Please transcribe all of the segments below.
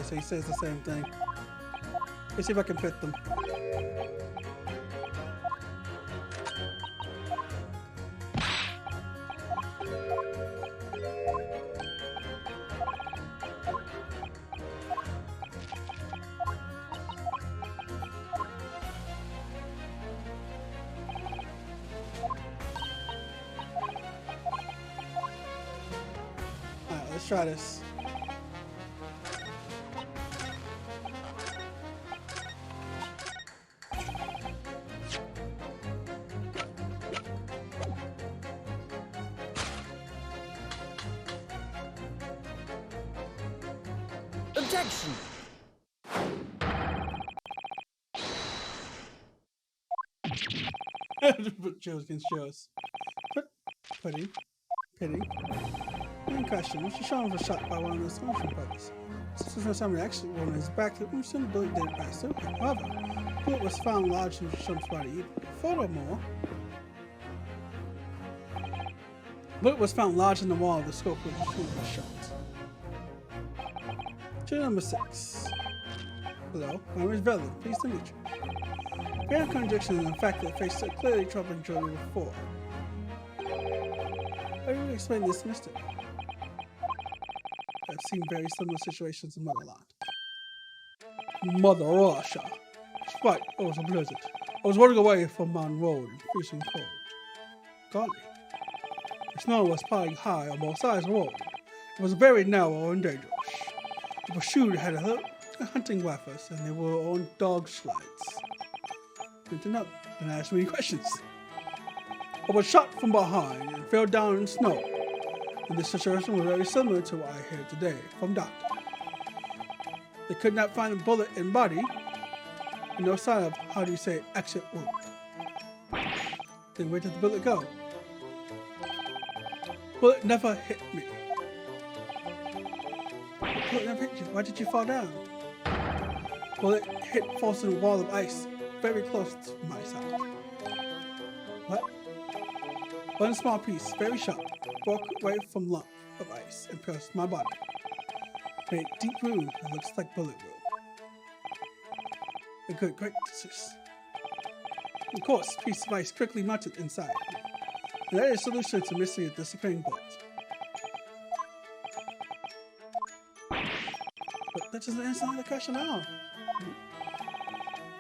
so he says the same thing. Let's see if I can fit them. Alright, let's try this. Objection! Shows against shows. Pity. Main question. Mr. Sean was shot by one of the Smartphone brothers. Since the first time he actually won his back, the bullet didn't pass through. However, the bullet was found lodged in Sean's body. Furthermore, bullet was found lodged in the wall of the scope where the shooter was shot. Cheer number 6. Hello, my name is Velen. Pleased to meet you. Grand contradiction in the fact that faced a clearly troubling jury before. How do you explain this mystery? I've seen very similar situations in Motherland. Mother Russia. Right, it was a blizzard. I was running away from Mountain Road in freezing cold. Golly. The snow was piling high on both sides of the road. It was very narrow and dangerous. The pursuer had a hunting rifles and they were on dog slides. Good to know. Didn't ask me any questions. I was shot from behind and fell down in the snow. And this situation was very similar to what I heard today from Doctor. They could not find a bullet in body and no sign of, how do you say, exit wound. Then where did the bullet go? Bullet never hit me. Bullet never hit you. Why did you fall down? Bullet hit falls in a wall of ice very close to my side. What? One small piece, very sharp, broke away from lump of ice and pierced my body. Made a deep wound that looks like bullet wound. A good, great disease. Of course, a piece of ice quickly melted inside. And that is a solution to mystery of disappearing bullet. But that doesn't answer the question at all.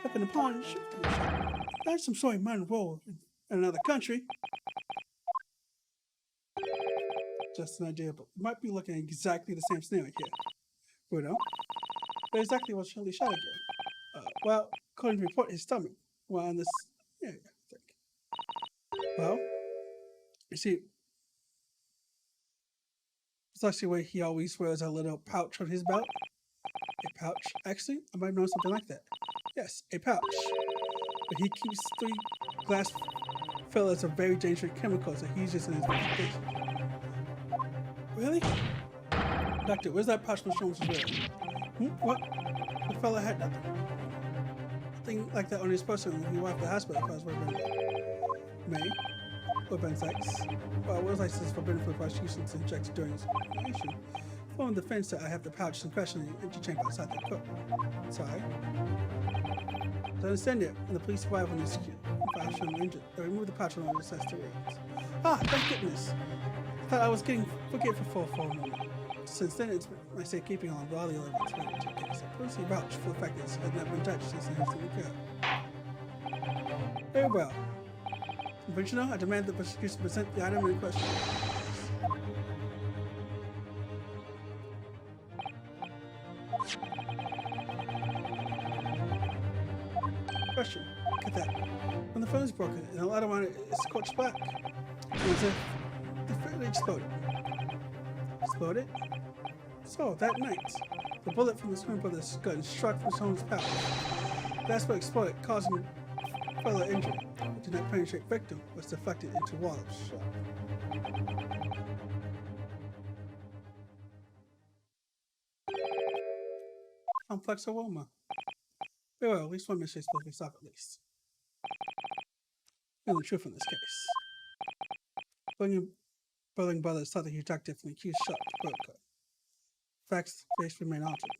Happened upon shooting shot. That's some sort of minor role in another country. Just an idea, but we might be looking at exactly the same scenario here. Bruno. But exactly what Shirley shot again. Well, according to the report, his stomach. Well, on this area, I think. Well, you see, it's actually where he always wears a little pouch on his belt. A pouch? Actually, I might know something like that. Yes, a pouch. But he keeps 3 glass fillers of very dangerous chemicals that he uses in his investigation. Really? Doctor, where's that pouch Mr. Holmes was wearing? What? The fella had nothing. Nothing like that on his person when he arrived at the hospital if I was wearing May? Or Ben Sykes? Well, was license for benefit of prosecutions injected during his examination. Following the defense that I have the pouch in question in the empty chamber outside the court. Sorry. I understand it. When the police arrive on this fashion injured, they remove the pouch and all assess the reins. Ah, thank goodness. I thought I was getting forgetful for a moment. Since then, it's my safekeeping on all the other events to case. I personally vouch for the fact that it had never been touched since the instant occurred. Very well. Conventional, I demand the prosecution present the item in question. Question. Look at that. When the phone is broken and a lot around it is scorched black, as if the fairly exploded. Exploded? So, that night, the bullet from the Swim Brothers' gun struck from someone's pouch. That's what exploded, causing further injury. It did not penetrate victim, was deflected into wall of shot. Complex aroma. Very well, at least one mystery is supposed to be solved at least. And the truth in this case. Burling brothers thought the detective from the accused shot broke. Facts based remain altered.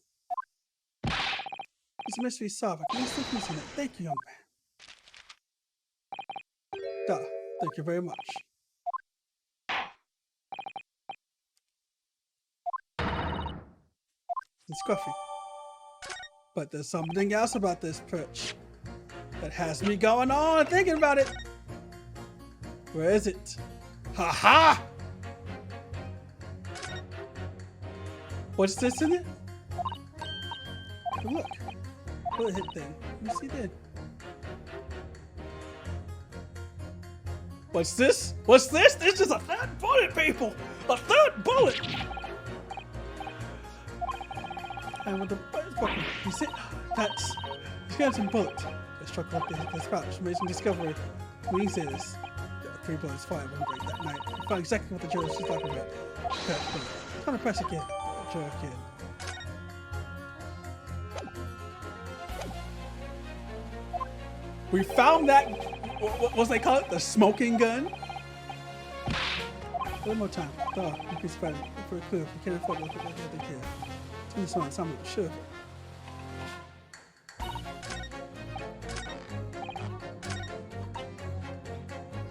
It's a mystery solver. Can you still use it? Thank you, young man. Duh. Thank you very much. It's Scruffy. But there's something else about this perch that has me going on and thinking about it. Where is it? Ha ha! What's this in it? Oh, look. Bullet hit thing. Let me see then. What's this? What's this? This is a third bullet, people! A third bullet! And with the bucket, you see, that's skeleton bullet. It struck off the spout. Amazing discovery. When he said this, 3 bullets fired when break that night. I found exactly what the journalist was talking about. Trying to press again. Joe again. We found that. What was they call it? The smoking gun. One more time. Oh, you can spread it for clear. We can't afford to look at what they can. Turn this on. Someone sure.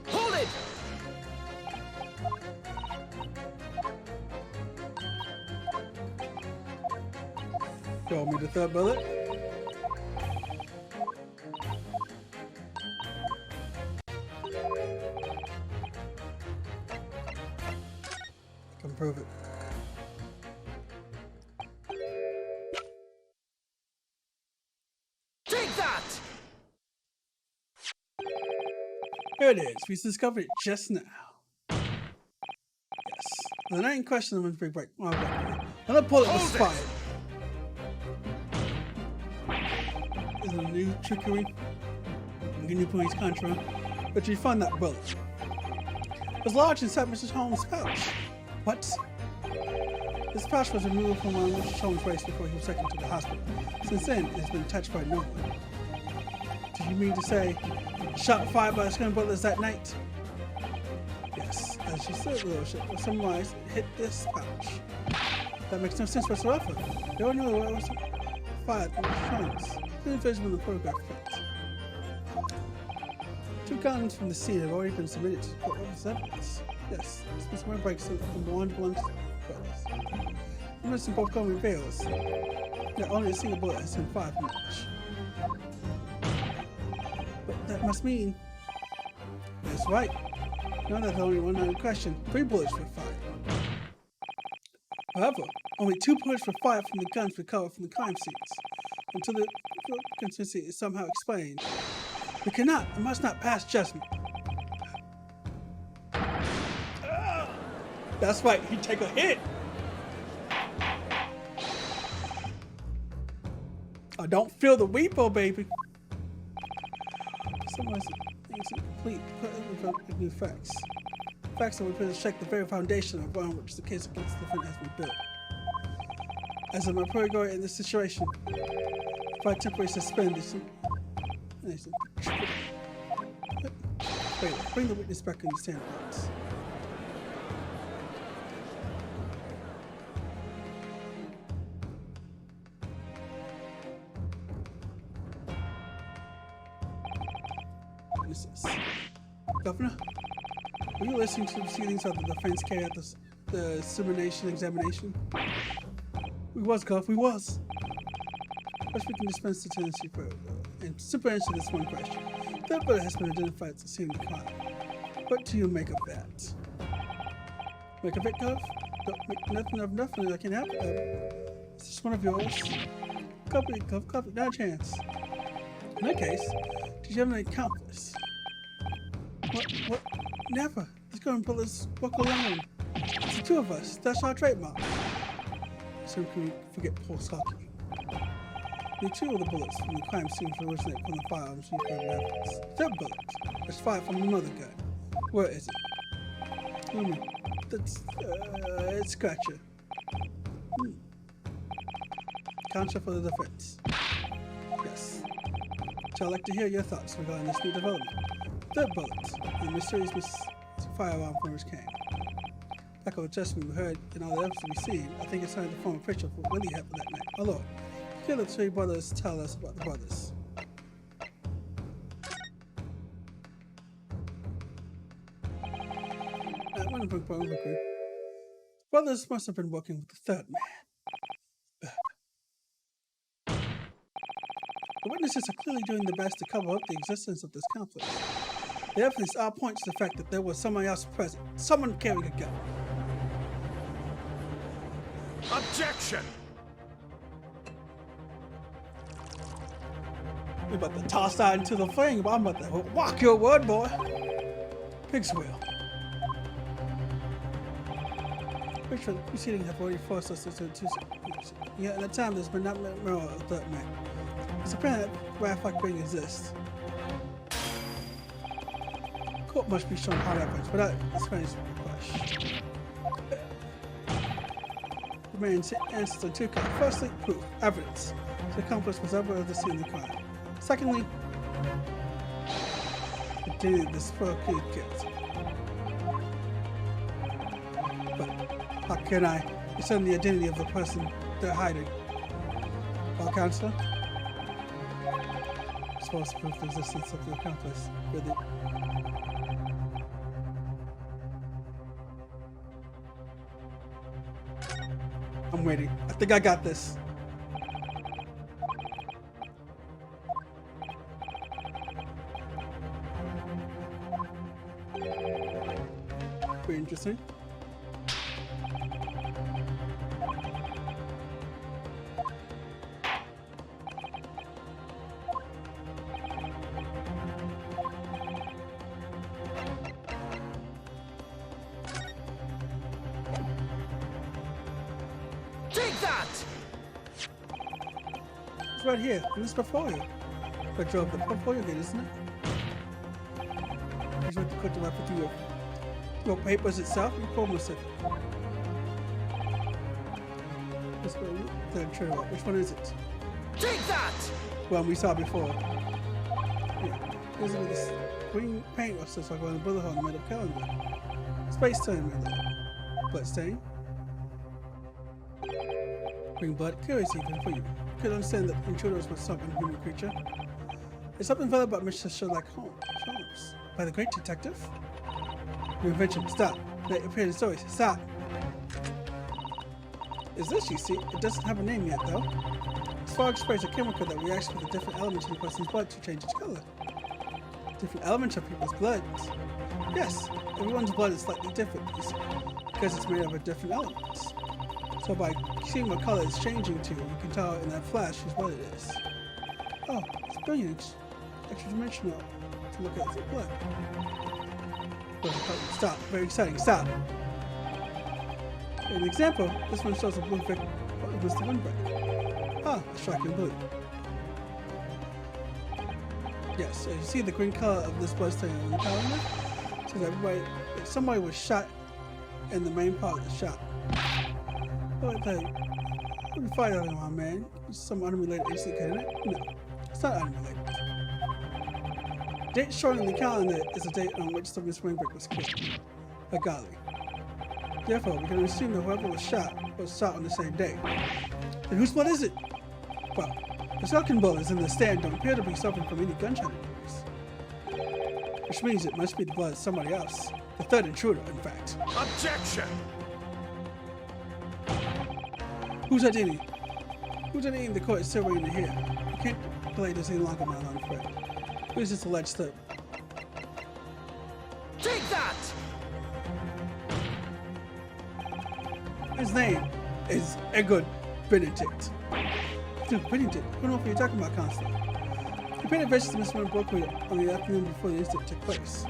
Hold it! Show me the third bullet. I can prove it. Take that! Here it is. We discovered it just now. Yes. The night in question was big break. Oh, okay. Another bullet was fired. Is it a new trickery? New police contra. But you find that bullet. It was large inside Mrs. Holmes' pouch. What? This pouch was removed from one of Mrs. Holmes' waist before he was taken to the hospital. Since then, it has been touched by no one. Do you mean to say shot fired by the skeleton bullets that night? Yes, as you said, little shit, but some lies hit this pouch. That makes no sense whatsoever. They don't know what was fired from the phones. Clear vision of the photograph effect. 2 guns from the scene have already been submitted to court as evidence. Yes, this one breaks from one blunt bullets. The missing both gun reveals that only a single bullet has been fired from each. But that must mean. That's right. Now that's only one other question. 3 bullets were fired. However, only 2 bullets were fired from the guns recovered from the crime scenes. Until the consistency is somehow explained, we cannot and must not pass judgment. That's right, he take a hit. I don't feel the repo, baby. Someone's incomplete with new facts. Facts that we put to check the very foundation upon which the case against the defendant has been built. As I'm a purgatory in this situation, if I temporarily suspend this. Wait, bring the witness back in the sandbox. Witnesses. Governor, were you listening to the proceedings of the defense carry out the simulation examination? We was, Gov, we was. First, we can dispense the tendency for and simply answer this one question. That bullet has been identified as the scene of the crime. What do you make of that? Make of it, Gov? Don't make nothing of nothing. I can help it, Gov. Is this one of yours? Copy, Gov, copy, not a chance. In that case, did you have any account for this? What? Never. Let's go and pull this book alone. It's the 2 of us. That's our trademark. So can we forget Paul Stalking? The 2 of the bullets from the crime scene originate from the firearms used by the evidence. The 3rd bullet was fired from another gun. Where is it? That's it's Scratcher. Counsel for the defense. Yes. So I'd like to hear your thoughts regarding this new development. 3rd bullet, the mysterious firearm from which came. Back of the testimony we heard and all the evidence we've seen, I think it's time to form a picture of what really happened that night. Oh Lord, Here, the three brothers tell us about the brothers. Brothers must have been working with the third man. The witnesses are clearly doing their best to cover up the existence of this conflict. The evidence all points to the fact that there was someone else present, someone carrying a gun. Objection! You're about to toss that into the thing, but I'm about to walk your word, boy. Pig's wheel. Which for the proceeding have already forced us to yet at the time there's been not more of a third man. It's apparent that Rafael Green exists. Court must be shown hard evidence without explaining question. The man answers on two counts. Firstly, proof, evidence. The accomplice was ever at the scene of the crime. Secondly, the day this poor kid killed. But how can I discern the identity of the person they're hiding? Well, counselor? Supposed to prove the existence of the accomplice. Really? I'm ready. I think I got this. Pretty interesting. Take that! It's right here. It's before you. I drove the portfolio gate, isn't it? Here's what the cut directly through your papers itself. You almost said. This one, the trailer. Which one is it? Take that! One we saw before. Yeah. Isn't this green paint or stuff like on the bullet hole in the middle calendar? Space time, blood stain. Green blood, curious even for you. Could understand that intruders were some inhuman creature. There's something further about Mr. Sherlock Holmes. By the great detective? Your invention, stop. They appear in stories, stop. Is this, you see? It doesn't have a name yet, though. Fog sprays a chemical that reacts with the different elements in a person's blood to change its color. Different elements of people's blood. Yes, everyone's blood is slightly different because it's made up of different elements. So by seeing what color it's changing to, you can tell in that flash whose blood it is. Oh, it's brilliant. Extra-dimensional to look at the blood. Stop. Very exciting. Stop. An example, this one shows a blue vic of Mr. Windbreak. Ah, a striking blue. Yes, so you see the green color of this blood stain on the calendar? So that somebody was shot in the main part of the shot. What the? What you fight on, my man? Some unrelated incident, isn't it? No, it's not unrelated. Date shown in the calendar is a date on which Mr. Windbreak was killed. A golly. Therefore, we can assume that whoever was shot on the same day. Then whose blood is it? Well, the shotgun bullets in the stand don't appear to be suffering from any gunshot injuries. Which means it must be the blood of somebody else. The third intruder, in fact. Objection! Whose identity? Whose identity in the court is still waiting to hear? I can't delay this any longer, my long friend. Who is this alleged third? Take that! His name is Edgar Benedict. Dude, Benedict? I don't know what you're talking about, Constable. He paid a visit to Miss Brooklyn on the afternoon before the incident took place.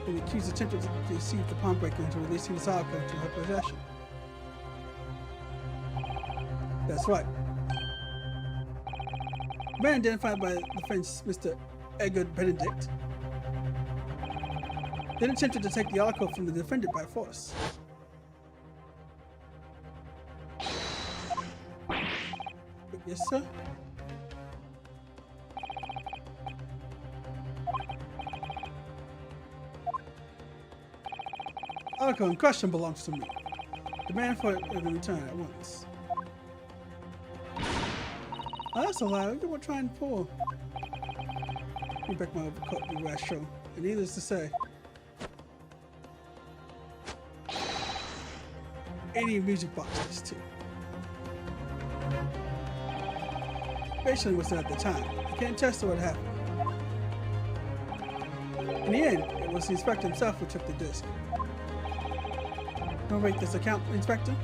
And the accused attempted to deceive the pawnbroker into releasing his alcohol into her possession. That's right. The man identified by the defense, Mr. Edgar Benedict, then attempted to take the alcohol from the defendant by force. Yes, sir? Alcohol in question belongs to me. Demand for it in return at once. Oh, that's a lie. You were trying to pull. Give me back my overcoat, you rascal. And needless to say, any music boxes too. Basically, was there at the time. I can't attest to what happened. In the end, it was the inspector himself who took the disc. Don't rate this account, Inspector?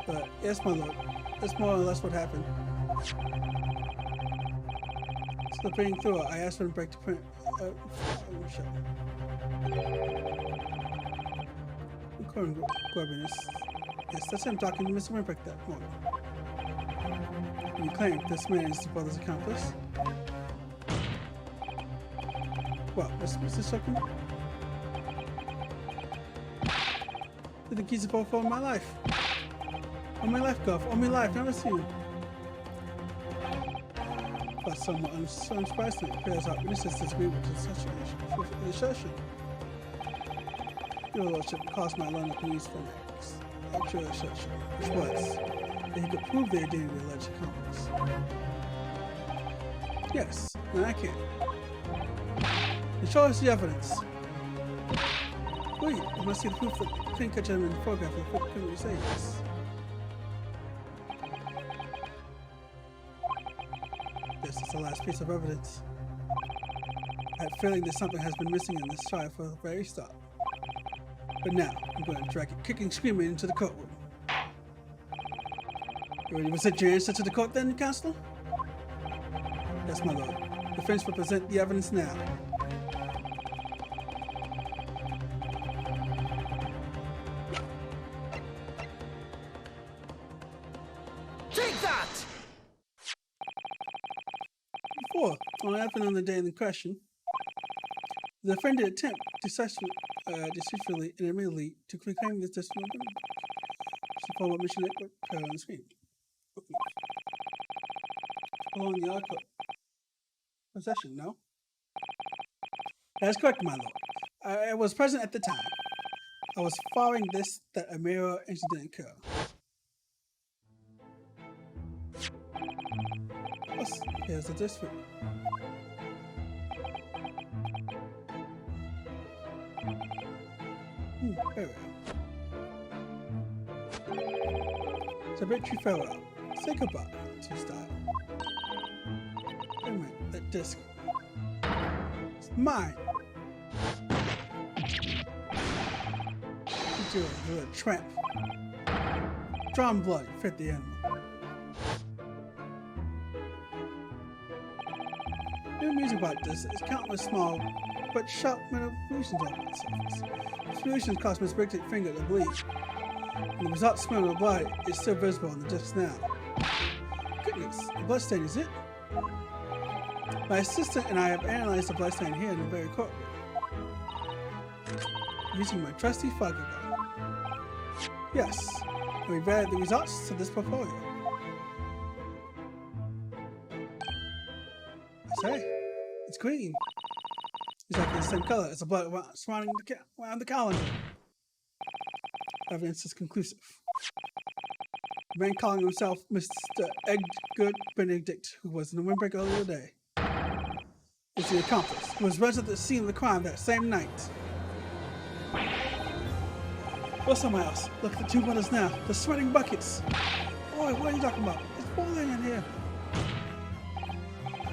But yes, my lord. That's more or less what happened. Slipping through it, I asked for him to break the print. Corbin, yes, that's him talking to Mr. Wimbrick that morning. You claim this man is the brother's accomplice? Well, Mr. Shocking? I think he's about for my life. On my life, Golf. On my life, never seen him. But somewhat unsurprisingly, it appears our witnesses disagree with such an assertion. Your lordship caused my line of police from actual assertion, which was that he could prove the identity of the alleged accomplice. Yes, and I can. And show us the evidence. Wait, you must see the proof that the clean cut gentleman in the photograph of the criminal say yes. This is the last piece of evidence. I have a feeling that something has been missing in this trial from the very start. But now, I'm going to drag it kicking, screaming into the courtroom. You ready to present your answer to the court then, Counselor? Yes, my lord. The defense will present the evidence now. Take that! Before, on the afternoon of the day in question, the defendant attempted decisively and admittedly to reclaim this testimony. Suppose what mission it put on the screen. Along the article. Possession, no? That is correct, my lord. I was present at the time. I was following this that a mirror incident occurred. Plus, here's the district. Very well. So victory farewell. Say goodbye to style. Wait a minute, that disc. It's mine! You're a tramp. Drawn blood, fit the animal. The music about this is countless small but sharp manipulations on the surface. Solutions cause Miss Brick's finger to bleed, and the result smell of the blood is still visible on the disc now. Goodness, the bloodstain is it? My assistant and I have analyzed the bloodstain here in the very courtroom, using my trusty fogger gun. Yes, and we've added the results to this portfolio. I say, it's green. Exactly the same color as the blood surrounding around the calendar. Evidence is conclusive. The man calling himself Mr. Edgar Benedict, who was in the windbreak earlier today, is the accomplice who was present at the scene of the crime that same night. Or somewhere else. Look at the two brothers now. The sweating buckets. Boy, what are you talking about? It's boiling in here.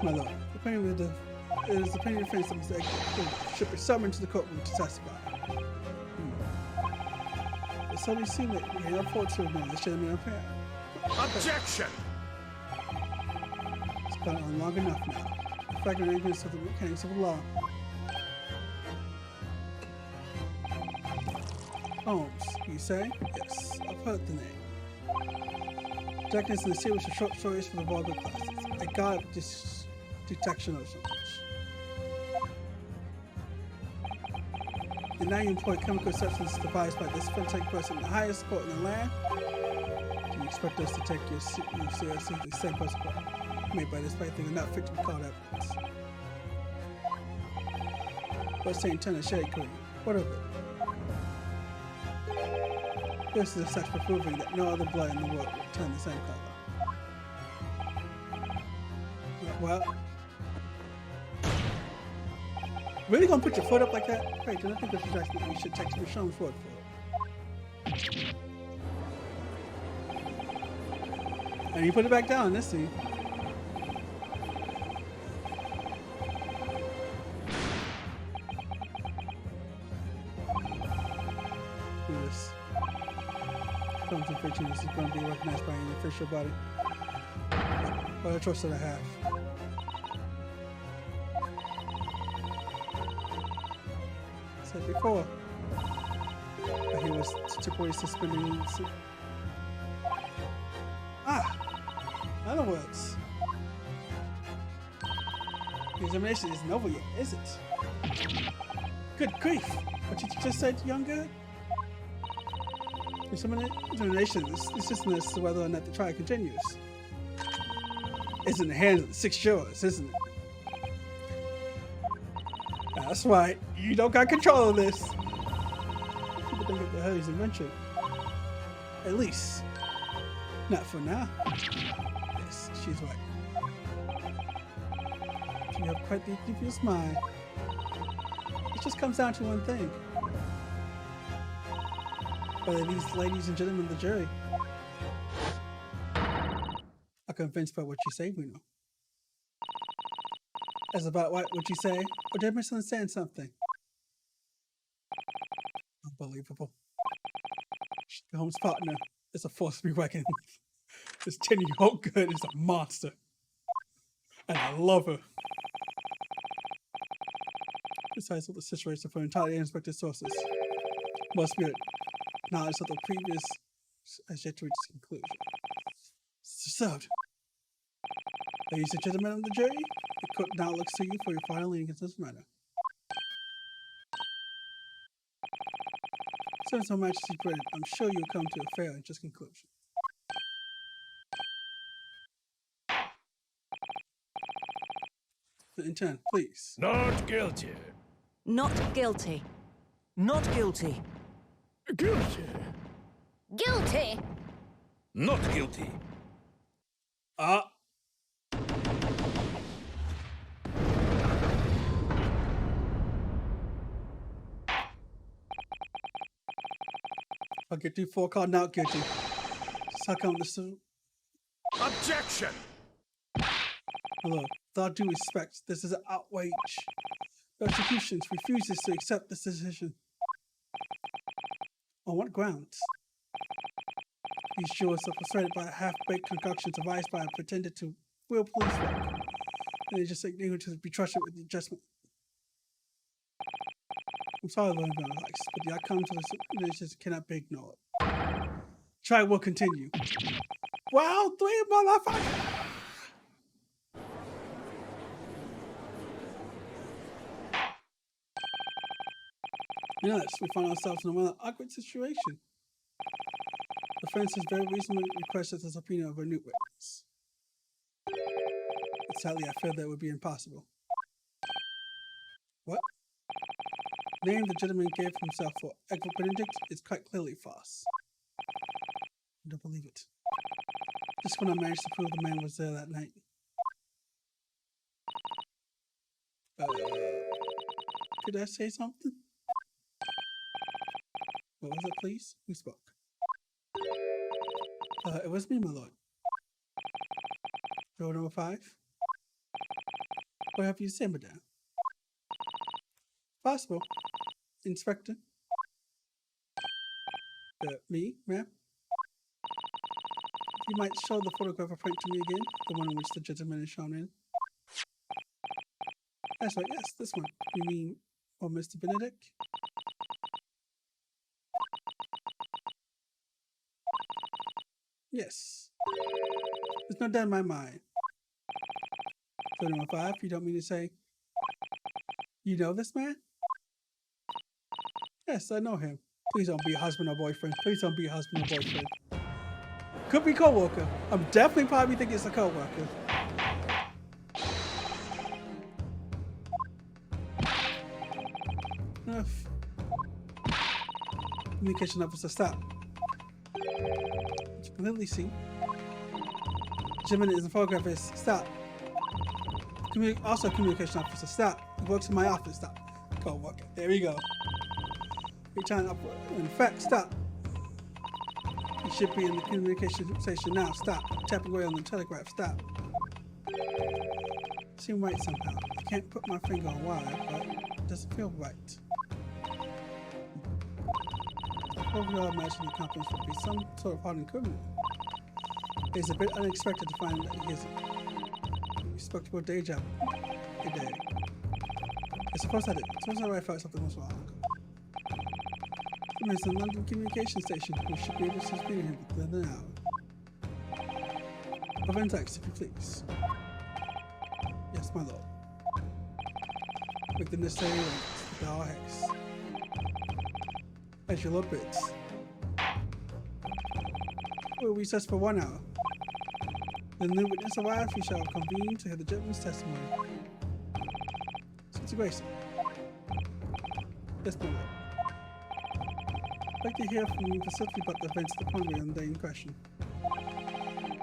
My lord, it is the opinion of defense that Mr. Edgar should be summoned to the courtroom to testify. It suddenly seemed that we had afford to ignore this gentleman apparent. Objection! It's gone on long enough now. The fragment ignorance of the mechanics of the law. Holmes, you say? Yes, I've heard the name. Darkness in the series of short stories for the vulgar classes. A god of detection or something. And now you employ chemical substances devised by this fantastic person in the highest court in the land? Do you expect us to take you seriously? The same person made by this plaything and not fit to be called evidence. What's saying ton of shade clean? What of it? This is a such for proving that no other blood in the world will turn the same color. Well, really gonna put your foot up like that? Wait, I think this is actually we should text Michonne forward for it. And you put it back down. Let's see. Do this. Films and fiction. This is going to be recognized by an official body. What a choice that I have. I said before, but he was temporarily suspended. In other words, the examination isn't over yet, is it? Good grief! What did you just say, young girl? The examination is just as to whether or not the trial continues. It's in the hands of the 6 jurors, isn't it? That's right. You don't got control of this. People think of the Hurley's invention. At least, not for now. Yes, she's right. You have quite the devious mind. It just comes down to one thing. Whether these ladies and gentlemen of the jury are convinced by what you say, we know. As about what would you say? Or did I misunderstand something? Unbelievable. Holmes' partner is a force to be reckoned with. This 10-year-old girl is a monster. And I love her. Besides all the situation for entirely unexpected sources, must be knowledge of the previous has yet to reach its conclusion. So, ladies and gentlemen of the jury, the court now looks to you for your final leading against this matter. Since Her Majesty's granted, I'm sure you'll come to a fair and just conclusion. In turn, please. Not guilty. Not guilty. Not guilty. Guilty. Guilty! Not guilty. I'll get you 4 called not guilty. Suck on the suit. Objection! Hello. With all due respect, this is an outrage. The execution refuses to accept this decision. On what grounds? These jurors are persuaded by half-baked concoctions devised by a pretended to real police work. And they just ignore to be trusted with the adjustment. I'm sorry, Lord Alex, but the outcome to the decision cannot be ignored. Trial will continue. Wow, 3 motherfuckers! Yes, we find ourselves in a rather awkward situation. The defense has very reasonably requested the subpoena of a new witness. But sadly, I fear that would be impossible. What? The name the gentleman gave himself for Edward Benedict is quite clearly false. I don't believe it. Just when I managed to prove the man was there that night. Could I say something? What was it, please? Who spoke? It was me, my lord. Door number 5? What have you to say, madame? Possible. Inspector? Me, ma'am? You might show the photograph of Frank to me again, the one in which the gentleman is shown in. That's right, yes, this one. You mean, oh, Mr. Benedict? Yes. There's no doubt in my mind. So number 5, you don't mean to say you know this man? Yes, I know him. Please don't be a husband or boyfriend. Please don't be a husband or boyfriend. Could be co-worker. I'm definitely probably thinking it's a co-worker. Enough. Communication officer, stop. You can clearly see. Gentleman is the photograph is stop. Also, communication officer, stop. He works in my office, stop. Co-worker, there we go. Return up. In fact, stop. He should be in the communication station now, stop. Tapping away on the telegraph, stop. Seem right somehow. I can't put my finger on why, but it doesn't feel right. Overall, I imagine the compliments would be some sort of hardened criminal. It's a bit unexpected to find that he has a respectable day job. A day. I suppose I did. Suppose I found something was wrong. It's a London communication station. We should be able to speak to him within an hour. Prevent text, if you please. Yes, my lord. With the necessary links, with our hex. As your lord bids. We'll recess for 1 hour. When the new witness arrives, we shall convene to hear the gentleman's testimony. Sister Grayson. Yes, my lord. I'd like to hear from you specifically about the events of the plenary on the day in question.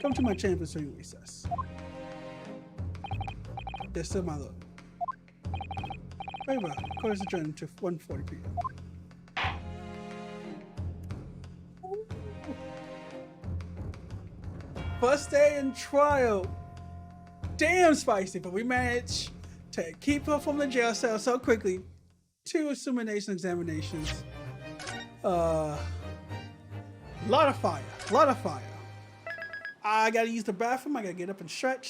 Come to my chambers during recess. Yes, sir, my lord. Very well. Court is adjourned to 1:40 p.m. First day in trial. Damn spicy, but we managed to keep her from the jail cell so quickly. 2 assimilation examinations. Lot of fire. I gotta use the bathroom. I gotta get up and stretch.